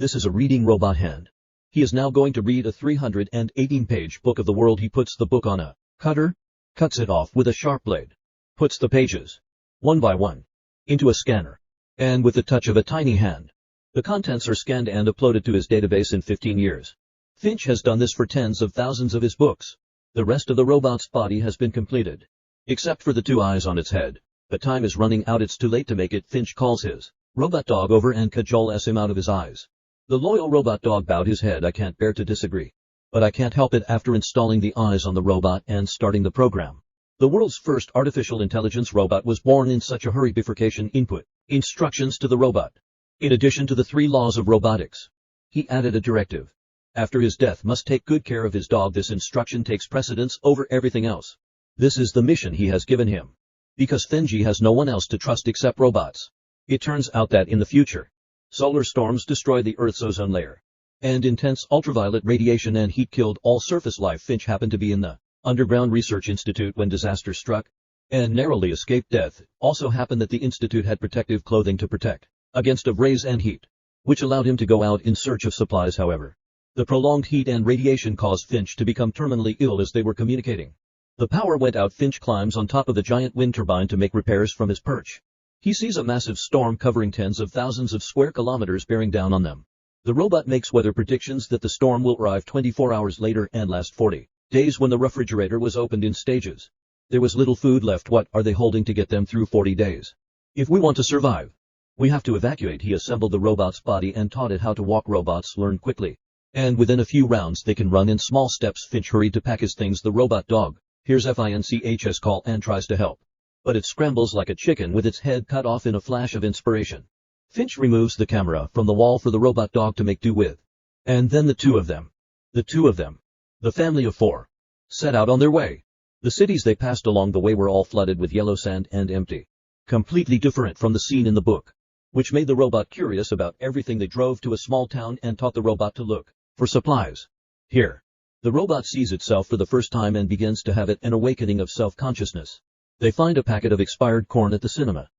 This is a reading robot hand. He is now going to read a 318-page book of the world. He puts the book on a cutter, cuts it off with a sharp blade, puts the pages, one by one, into a scanner, and with the touch of a tiny hand, the contents are scanned and uploaded to his database in 15 years. Finch has done this for tens of thousands of his books. The rest of the robot's body has been completed, except for the 2 eyes on its head. But time is running out. It's too late to make it. Finch calls his robot dog over and cajoles him out of his eyes. The loyal robot dog bowed his head. I can't bear to disagree, but I can't help it. After installing the eyes on the robot and starting the program, the world's first artificial intelligence robot was born in such a hurry. Bifurcation input instructions to the robot. In addition to the 3 laws of robotics, he added a directive. After his death, must take good care of his dog. This instruction takes precedence over everything else. This is the mission he has given him, because Finch has no one else to trust except robots. It turns out that in the future, solar storms destroy the Earth's ozone layer, and intense ultraviolet radiation and heat killed all surface life. Finch happened to be in the Underground Research Institute when disaster struck, and narrowly escaped death. Also happened that the institute had protective clothing to protect against of rays and heat, which allowed him to go out in search of supplies. However, the prolonged heat and radiation caused Finch to become terminally ill as they were communicating. The power went out. Finch climbs on top of the giant wind turbine to make repairs from his perch. He sees a massive storm covering tens of thousands of square kilometers bearing down on them. The robot makes weather predictions that the storm will arrive 24 hours later and last 40 days. When the refrigerator was opened in stages, there was little food left. What are they holding to get them through 40 days? If we want to survive, we have to evacuate. He assembled the robot's body and taught it how to walk. Robots learn quickly, and within a few rounds they can run in small steps. Finch hurried to pack his things. The robot dog hears Finch's call and tries to help, but it scrambles like a chicken with its head cut off. In a flash of inspiration, Finch removes the camera from the wall for the robot dog to make do with. And then the two of them, the family of 4, set out on their way. The cities they passed along the way were all flooded with yellow sand and empty, completely different from the scene in the book, which made the robot curious about everything. They drove to a small town and taught the robot to look for supplies. Here, the robot sees itself for the first time and begins to have an awakening of self-consciousness. They find a packet of expired corn at the cinema.